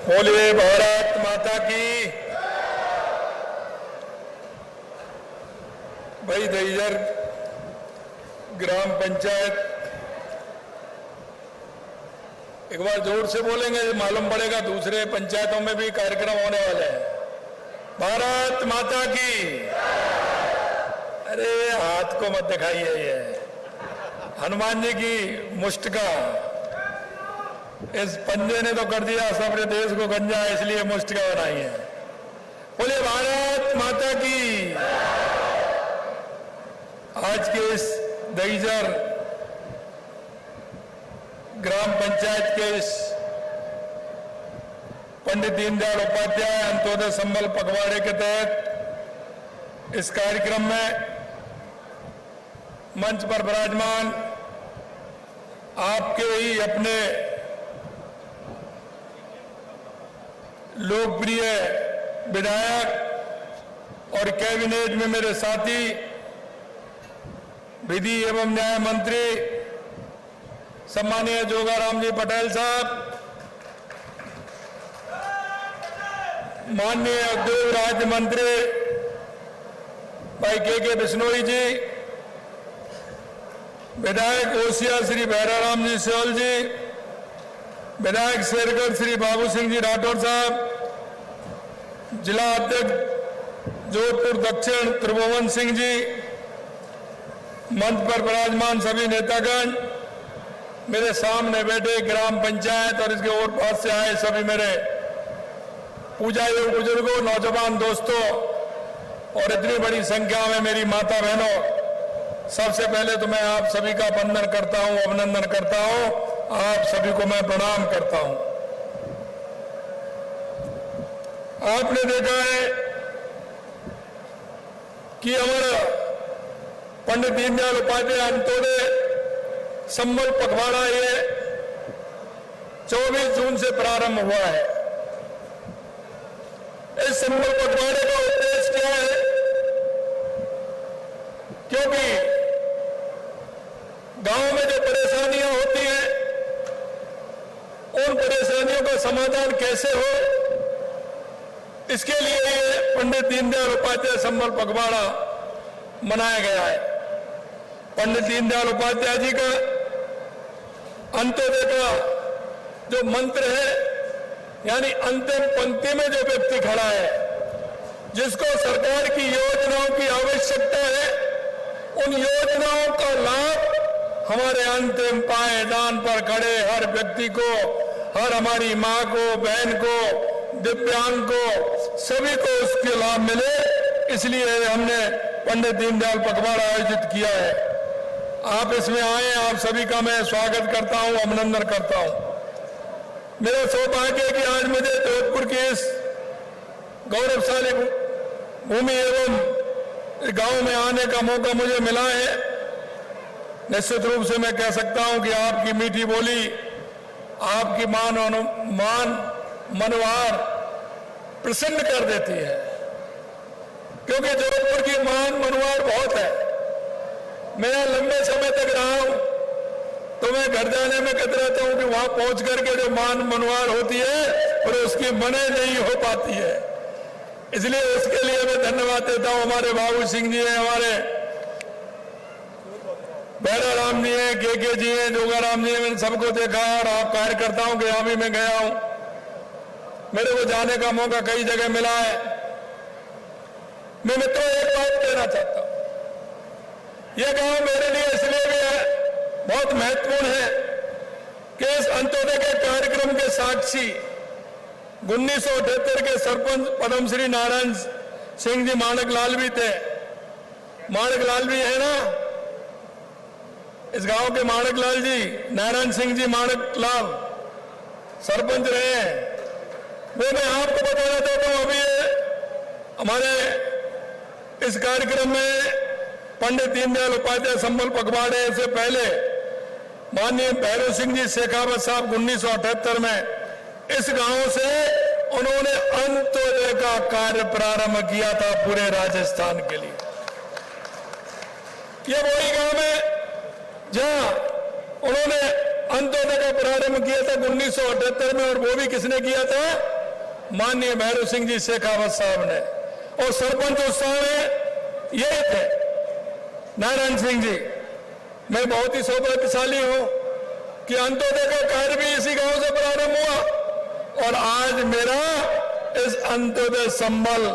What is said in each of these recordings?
बोलिए भारत माता की। भाई दहीजर ग्राम पंचायत, एक बार जोर से बोलेंगे, मालूम पड़ेगा दूसरे पंचायतों में भी कार्यक्रम होने वाले हैं। भारत माता की। अरे हाथ को मत दिखाइए, ये हनुमान जी की मुष्ट का इस पंजे ने तो कर दिया सबरे देश को गंजा, इसलिए मुष्ट का बनाई है। बोलिए भारत माता की। आज के इस दहीजर ग्राम पंचायत के इस पंडित दीनदयाल उपाध्याय अंत्योदय संबल पखवाड़े के तहत इस कार्यक्रम में मंच पर विराजमान आपके ही अपने लोकप्रिय विधायक और कैबिनेट में मेरे साथी विधि एवं न्याय मंत्री सम्मानीय जोगाराम जी पटेल साहब, माननीय उद्योग राज्य मंत्री भाई के बिश्नोई जी, विधायक ओसिया श्री भैराराम जी सियोल जी, विधायक शेरगढ़ श्री बाबू सिंह जी राठौर साहब, जिला अध्यक्ष जोधपुर दक्षिण त्रिभुवन सिंह जी, मंच पर विराजमान सभी नेतागण, मेरे सामने बैठे ग्राम पंचायत और इसके और पास से आए सभी मेरे पूजा योग बुजुर्गों, नौजवान दोस्तों और इतनी बड़ी संख्या में मेरी माता बहनों, सबसे पहले तो मैं आप सभी का वंदन करता हूं, अभिनंदन करता हूं, आप सभी को मैं प्रणाम करता हूं। आपने देखा है कि हमारा पंडित दीनदयाल उपाध्याय अंत्योदय संबल पखवाड़ा ये 24 जून से प्रारंभ हुआ है। इस संबल पखवाड़े का उद्देश्य क्या है? क्योंकि गांव में जो परेशानियां होती हैं, उन परेशानियों का समाधान कैसे हो, इसके लिए पंडित दीनदयाल उपाध्याय संबल पखवाड़ा मनाया गया है। पंडित दीनदयाल उपाध्याय जी का अंत्योदय का जो मंत्र है, यानी अंतिम पंक्ति में जो व्यक्ति खड़ा है, जिसको सरकार की योजनाओं की आवश्यकता है, उन योजनाओं का लाभ हमारे अंतिम पायदान पर खड़े हर व्यक्ति को, हर हमारी माँ को, बहन को, दिव्यांग को, सभी को उसके लाभ मिले, इसलिए हमने पंडित दीनदयाल पखवाड़ा आयोजित किया है। आप इसमें आए, आप सभी का मैं स्वागत करता हूं, अभिनंदन करता हूं। मेरा सौभाग्य है कि आज मुझे जोधपुर की इस गौरवशाली भूमि एवं गांव में आने का मौका मुझे मिला है। निश्चित रूप से मैं कह सकता हूं कि आपकी मीठी बोली, आपकी मान मनोहार प्रसन्न कर देती है, क्योंकि जोधपुर की मान मनोहार बहुत है। मैं लंबे समय तक रहा हूं, तो मैं घर जाने में कतराता हूं कि वहां पहुंच करके जो मान मनोहार होती है और उसकी मने नहीं हो पाती है। इसलिए उसके लिए मैं धन्यवाद देता हूं। हमारे बाबू सिंह जी हैं, हमारे भैराराम जी हैं, के जी हैं, जोगाराम जी हैं, मैंने सबको देखा और आप कार्यकर्ताओं के यहां भी मैं गया हूं। मेरे को जाने का मौका कई जगह मिला है। मैं मित्रों एक बात कहना चाहता हूं, यह गांव मेरे लिए इसलिए भी है बहुत महत्वपूर्ण है कि इस अंत्योदय के कार्यक्रम के साक्षी 1978 के सरपंच पद्मश्री नारायण सिंह जी माणक लाल भी थे। माणक लाल भी है ना इस गांव के, माणक लाल जी, नारायण सिंह जी माणक लाल सरपंच रहे हैं। वो मैं आपको बताना चाहता हूं, अभी हमारे इस कार्यक्रम में पंडित दीनदयाल उपाध्याय संबल पखवाड़े से पहले माननीय भैरव सिंह जी शेखावत साहब 1978 में इस गांव से उन्होंने अंत्योदय का कार्य प्रारंभ किया था पूरे राजस्थान के लिए। ये वही गांव है जहां उन्होंने अंत्योदय का प्रारंभ किया था 1978 में, और वो भी किसने किया था? माननीय भैरव सिंह जी शेखावत साहब ने, और सरपंच उस समय यही थे नारायण सिंह जी। मैं बहुत ही सौभाग्यशाली हूं कि अंत्योदय का कार्य भी इसी गांव से प्रारंभ हुआ, और आज मेरा इस अंत्योदय संबल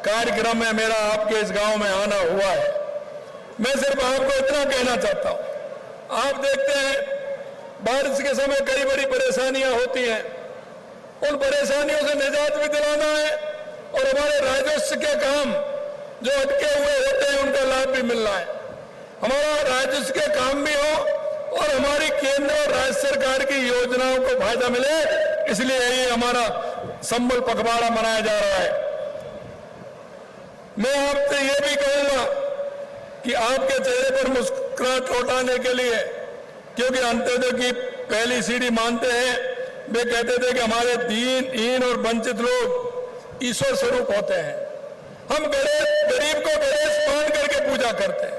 कार्यक्रम में मेरा आपके इस गांव में आना हुआ है। मैं सिर्फ आपको इतना कहना चाहता हूं, आप देखते हैं बारिश के समय कई बड़ी परेशानियां होती हैं, उन परेशानियों से निजात भी दिलाना है, और हमारे राजस्व के काम जो अटके हुए होते हैं उनका लाभ भी मिलना है। हमारा राजस्व के काम भी हो और हमारी केंद्र और राज्य सरकार की योजनाओं को फायदा मिले, इसलिए ये हमारा संबल पखवाड़ा मनाया जा रहा है। मैं आपसे ये भी कहूंगा कि आपके चेहरे पर मुस्कुराहट लौटाने के लिए, क्योंकि अंत्योदय की पहली सीढ़ी मानते हैं, वे कहते थे कि हमारे दीन और वंचित लोग ईश्वर स्वरूप होते हैं। हम गरीब को गणेश मान करके पूजा करते हैं,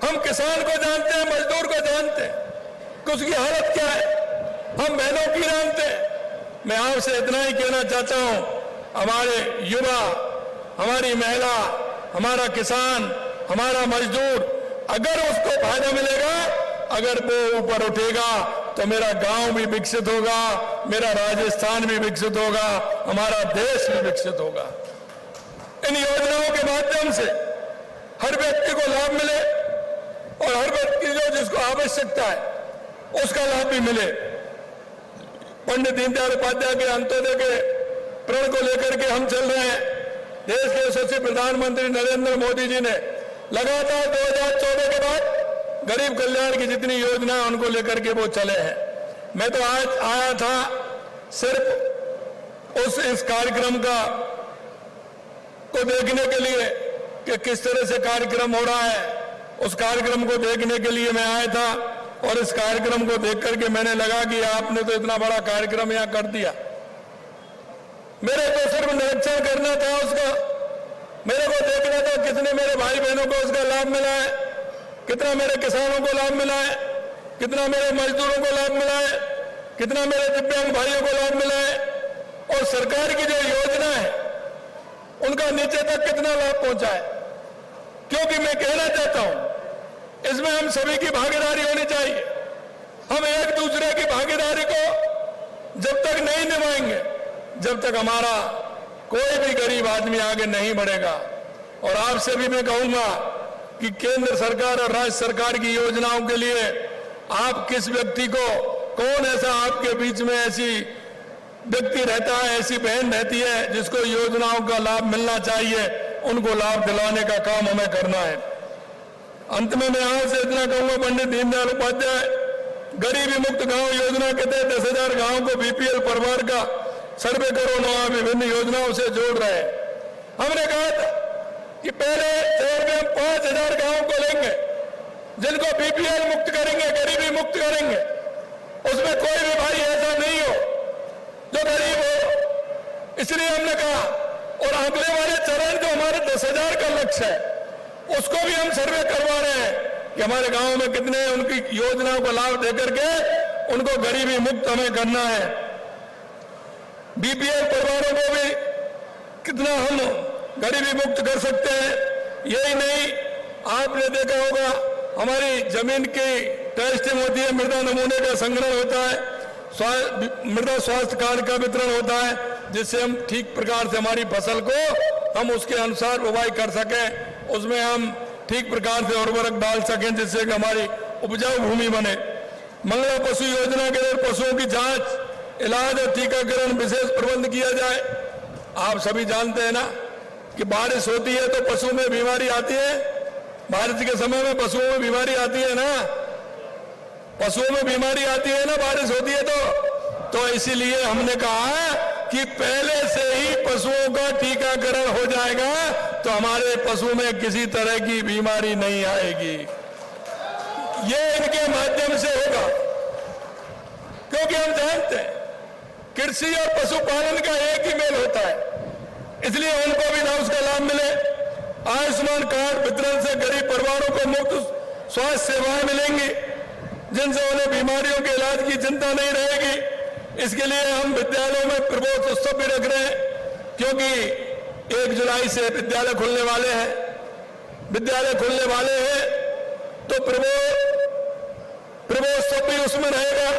हम किसान को जानते हैं, मजदूर को जानते हैं कि उसकी हालत क्या है, हम बहनों की जानते हैं। मैं आपसे इतना ही कहना चाहता हूं, हमारे युवा, हमारी महिला, हमारा किसान, हमारा मजदूर, अगर उसको फायदा मिलेगा, अगर वो ऊपर उठेगा तो मेरा गांव भी विकसित होगा, मेरा राजस्थान भी विकसित होगा, हमारा देश भी विकसित होगा। इन योजनाओं के माध्यम से हर व्यक्ति को लाभ मिले और हर व्यक्ति जो जिसको आवश्यकता है उसका लाभ भी मिले। पंडित दीनदयाल उपाध्याय के अंत्योदय के प्रण को लेकर के हम चल रहे हैं। देश के यशस्वी प्रधानमंत्री नरेंद्र मोदी जी ने लगातार 2014 के बाद गरीब कल्याण की जितनी योजना है उनको लेकर के वो चले हैं। मैं तो आज आया था सिर्फ इस कार्यक्रम को देखने के लिए कि किस तरह से कार्यक्रम हो रहा है, उस कार्यक्रम को देखने के लिए मैं आया था, और इस कार्यक्रम को देख करके मैंने लगा कि आपने तो इतना बड़ा कार्यक्रम यहां कर दिया। मेरे को सिर्फ निरीक्षण करना था उसका, मेरे को देखना था कितने मेरे भाई बहनों को उसका लाभ मिला है, कितना मेरे किसानों को लाभ मिला है, कितना मेरे मजदूरों को लाभ मिला है, कितना मेरे दिव्यांग भाइयों को लाभ मिला है, और सरकार की जो योजना है उनका नीचे तक कितना लाभ पहुंचा है। क्योंकि मैं कहना चाहता हूं इसमें हम सभी की भागीदारी होनी चाहिए। हम एक दूसरे की भागीदारी को जब तक नहीं निभाएंगे, जब तक हमारा कोई भी गरीब आदमी आगे नहीं बढ़ेगा। और आपसे भी मैं कहूंगा कि केंद्र सरकार और राज्य सरकार की योजनाओं के लिए आप किस व्यक्ति को, कौन ऐसा आपके बीच में ऐसी व्यक्ति रहता है, ऐसी बहन रहती है जिसको योजनाओं का लाभ मिलना चाहिए, उनको लाभ दिलाने का काम हमें करना है। अंत में मैं आपसे इतना कहूंगा, पंडित दीनदयाल उपाध्याय गरीबी मुक्त गांव योजना के तहत 10,000 गांव को बीपीएल परिवार का सर्वे करो नवा विभिन्न योजनाओं से जोड़ रहे हैं। हमने कहा था कि पहले चरण में हम 5,000 गांव को लेंगे जिनको बीपीएल मुक्त करेंगे, गरीबी मुक्त करेंगे। उसमें कोई भी भाई ऐसा नहीं हो जो गरीब हो, इसलिए हमने कहा। और अगले वाले चरण जो हमारे 10,000 का लक्ष्य है उसको भी हम सर्वे करवा रहे हैं कि हमारे गांव में कितने उनकी योजनाओं को लाभ देकर के उनको गरीबी मुक्त हमें करना है। बीपीएल परिवारों को भी कितना हम गरीबी मुक्त कर सकते हैं। यही नहीं, आपने देखा होगा हमारी जमीन की टेस्टिंग होती है, मृदा नमूने का संग्रहण होता है, मृदा स्वास्थ्य कार्ड का वितरण होता है, जिससे हम ठीक प्रकार से हमारी फसल को हम उसके अनुसार बुवाई कर सकें, उसमें हम ठीक प्रकार से उर्वरक डाल सकें, जिससे कि हमारी उपजाऊ भूमि बने। मंगला पशु योजना के तहत पशुओं की जांच, इलाज और टीकाकरण विशेष प्रबंध किया जाए। आप सभी जानते हैं ना कि बारिश होती है तो पशु में बीमारी आती है, बारिश के समय में पशुओं में बीमारी आती है ना, पशुओं में बीमारी आती है ना बारिश होती है तो इसीलिए हमने कहा कि पहले से ही पशुओं का टीकाकरण हो जाएगा तो हमारे पशु में किसी तरह की बीमारी नहीं आएगी। ये इनके माध्यम से होगा, क्योंकि हम जानते हैं कृषि और पशुपालन का एक ही मेल होता है, इसलिए उनको भी ना उसका लाभ मिले। आयुष्मान कार्ड वितरण से गरीब परिवारों को मुफ्त स्वास्थ्य सेवाएं मिलेंगी, जिनसे उन्हें बीमारियों के इलाज की चिंता नहीं रहेगी। इसके लिए हम विद्यालयों में प्रबोध उत्सव भी रख रहे हैं, क्योंकि 1 जुलाई से विद्यालय खुलने वाले हैं। विद्यालय खुलने वाले हैं तो प्रबोधोत्सव भी उसमें रहेगा,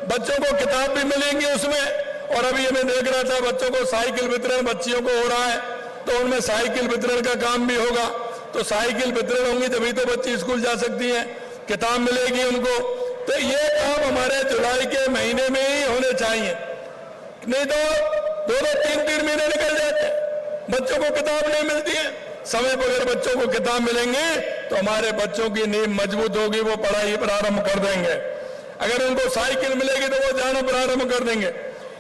बच्चों को किताब भी मिलेंगी उसमें। और अभी मैं देख रहा था बच्चों को साइकिल वितरण बच्चियों को हो रहा है, तो उनमें साइकिल वितरण का काम भी होगा। तो साइकिल वितरण होंगी तभी तो बच्ची स्कूल जा सकती हैं, किताब मिलेगी उनको। तो ये काम हमारे जुलाई के महीने में ही होने चाहिए, नहीं तो 2-3 महीने निकल जाते हैं, बच्चों को किताब नहीं मिलती है। समय पर अगर बच्चों को किताब मिलेंगे तो हमारे बच्चों की नींव मजबूत होगी, वो पढ़ाई प्रारंभ कर देंगे। अगर उनको साइकिल मिलेगी तो वो जाना प्रारंभ कर देंगे।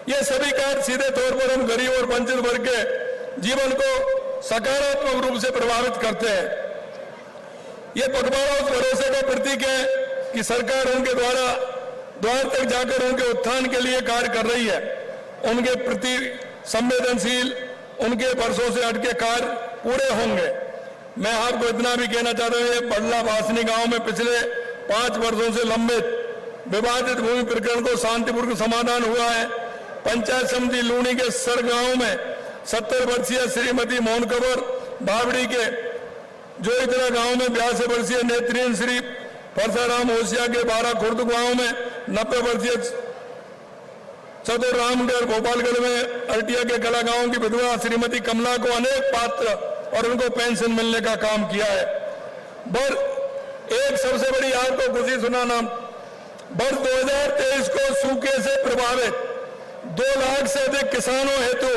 ये सभी कार्य सीधे तौर पर हम गरीब और वंचित वर्ग के जीवन को सकारात्मक रूप से प्रभावित करते हैं। ये पखवाड़ा उस भरोसे का प्रतीक है कि सरकार उनके द्वार तक जाकर उनके उत्थान के लिए कार्य कर रही है। उनके प्रति संवेदनशील, उनके वर्षों से अटके कार्य पूरे होंगे। मैं आपको इतना भी कहना चाहता हूं, ये बडला बासनी गांव में पिछले 5 वर्षों से लंबित विवादित भूमि प्रकरण को शांतिपूर्ण समाधान हुआ है। पंचायत समिति लूणी के सर गांव में 70 वर्षीय श्रीमती मोहन कंवर बावड़ी के जोईतरा गांव में 82 वर्षीय नेत्रीन श्री परसाराम होशिया के 12 खुर्द गांव में 90 वर्षीय चतुर रामगढ़ गोपालगढ़ में अरटिया के कला गांव की विधवा श्रीमती कमला को अनेक पात्र और उनको पेंशन मिलने का काम किया है। एक सबसे बड़ी आपको खुशी सुनाना, वर्ष 2023 को सूखे से प्रभावित 2 लाख से अधिक किसानों हेतु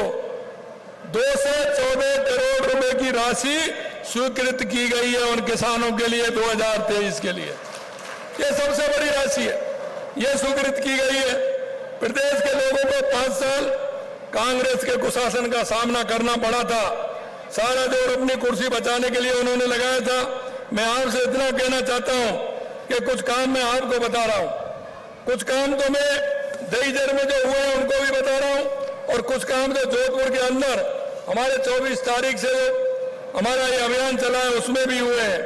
214 करोड़ रुपए की राशि स्वीकृत की गई है उन किसानों के लिए 2023 के लिए। ये सबसे बड़ी राशि है, ये स्वीकृत की गई है। प्रदेश के लोगों को 5 साल कांग्रेस के कुशासन का सामना करना पड़ा था। सारा जोर अपनी कुर्सी बचाने के लिए उन्होंने लगाया था। मैं आपसे इतना कहना चाहता हूं कि कुछ काम मैं आपको बता रहा हूं, कुछ काम तो मैं दहीजर में जो हुए हैं उनको भी बता रहा हूं, और कुछ काम जो जोधपुर के अंदर हमारे 24 तारीख से हमारा ये अभियान चला है उसमें भी हुए हैं।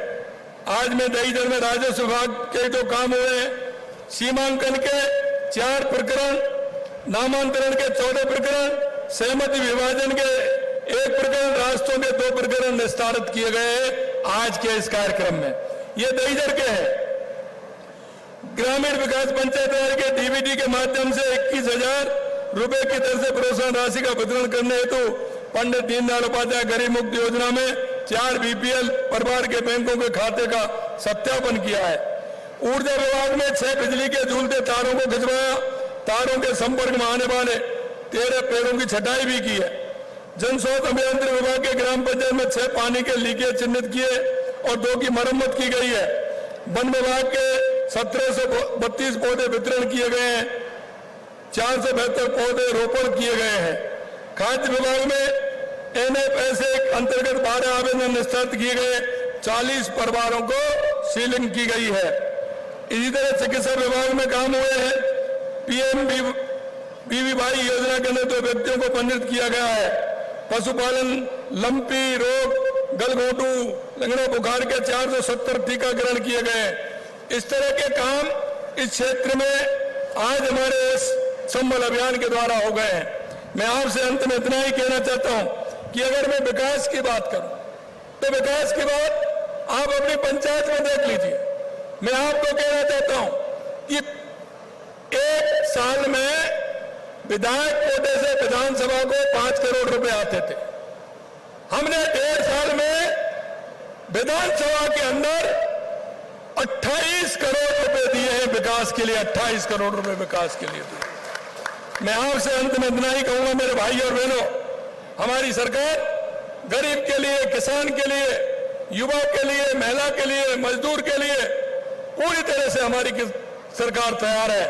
आज मैं दहीजर में राजस्व विभाग के जो काम हुए हैं, सीमांकन के 4 प्रकरण, नामांतरण के 14 प्रकरण, सहमति विभाजन के 1 प्रकरण, रास्तों के 2 प्रकरण निस्तारित किए गए हैं आज के इस कार्यक्रम में। ये दहीजर के हैं। ग्रामीण विकास पंचायत राज के डीबीटी के माध्यम से 21,000 रुपए की दर से प्रोत्साहन राशि का वितरण करने हेतु पंडित दीनदयाल उपाध्याय गरीब मुक्ति योजना में 4 बीपीएल परिवार के बैंकों के खाते का सत्यापन किया है। ऊर्जा विभाग में 6 बिजली के झूलते तारों को खिंचवाया, तारों के संपर्क में आने वाले 13 पेड़ों की छटाई भी की है। जन स्रोत अभियंत्रण विभाग के ग्राम पंचायत में 6 पानी के लीकेज चिन्हित किए और 2 की मरम्मत की गई है। वन विभाग के 1732 पौधे वितरण किए गए हैं, 472 पौधे रोपण किए गए हैं। खाद्य विभाग में एनएफएसए अंतर्गत 12 आवेदन निस्तारित किए गए, 40 परिवारों को सीलिंग की गई है। इसी तरह चिकित्सा विभाग में काम हुए हैं। पीएमबीवीवाई योजना के अंदर 2 व्यक्तियों को पंजीकृत किया गया है। पशुपालन, लंपी रोग, गलघोटू, लंगड़ा बुखार के 470 टीकाकरण किए गए। इस तरह के काम इस क्षेत्र में आज हमारे संबल अभियान के द्वारा हो गए हैं। मैं आपसे अंत में इतना ही कहना चाहता हूं कि अगर मैं विकास की बात करूं तो विकास की बात आप अपनी पंचायत में देख लीजिए। मैं आपको कहना चाहता हूं कि 1 साल में विधायक कोटे से विधानसभा को 5 करोड़ रुपए आते थे। हमने 1.5 साल में विधानसभा के अंदर 28 करोड़ रुपए दिए हैं विकास के लिए, 28 करोड़ रुपए विकास के लिए दिए। मैं आपसे अंत में इतना ही कहूंगा मेरे भाई और बहनों, हमारी सरकार गरीब के लिए, किसान के लिए, युवा के लिए, महिला के लिए, मजदूर के लिए पूरी तरह से हमारी सरकार तैयार है।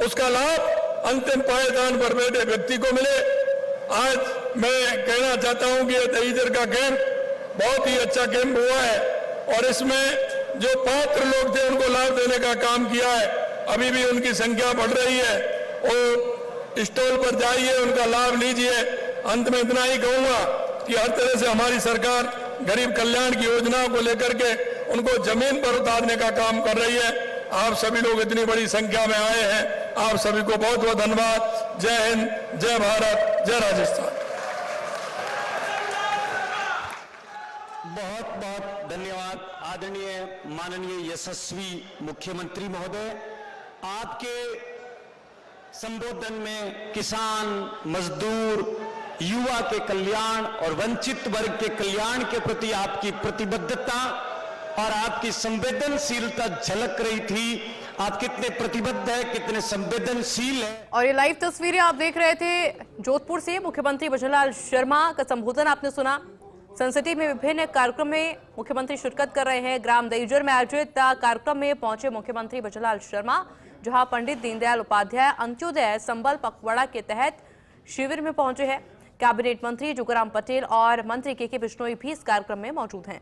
उसका लाभ अंतिम पायदान पर बैठे व्यक्ति को मिले। आज मैं कहना चाहता हूं कि दहीजर का कैंप बहुत ही अच्छा कैंप हुआ है और इसमें जो पात्र लोग थे उनको लाभ देने का काम किया है। अभी भी उनकी संख्या बढ़ रही है और स्टॉल पर जाइए, उनका लाभ लीजिए। अंत में इतना ही कहूंगा कि हर तरह से हमारी सरकार गरीब कल्याण की योजनाओं को लेकर के उनको जमीन पर उतारने का काम कर रही है। आप सभी लोग इतनी बड़ी संख्या में आए हैं, आप सभी को बहुत बहुत धन्यवाद। जय हिंद, जय भारत, जय राजस्थान। बहुत बहुत धन्यवाद आदरणीय माननीय यशस्वी मुख्यमंत्री महोदय। आपके संबोधन में किसान, मजदूर, युवा के कल्याण और वंचित वर्ग के कल्याण के प्रति आपकी प्रतिबद्धता और आपकी संवेदनशीलता झलक रही थी। आप कितने प्रतिबद्ध है, कितने संवेदनशील है। और ये लाइव तस्वीरें आप देख रहे थे जोधपुर से। मुख्यमंत्री भजनलाल शर्मा का संबोधन आपने सुना। संसदीय में विभिन्न कार्यक्रम में मुख्यमंत्री शिरकत कर रहे हैं। ग्राम दहीजर में आयोजित कार्यक्रम में पहुंचे मुख्यमंत्री भजनलाल शर्मा, जहां पंडित दीनदयाल उपाध्याय अंत्योदय संबल पखवाड़ा के तहत शिविर में पहुंचे हैं। कैबिनेट मंत्री जोगाराम पटेल और मंत्री के बिश्नोई भी इस कार्यक्रम में मौजूद हैं।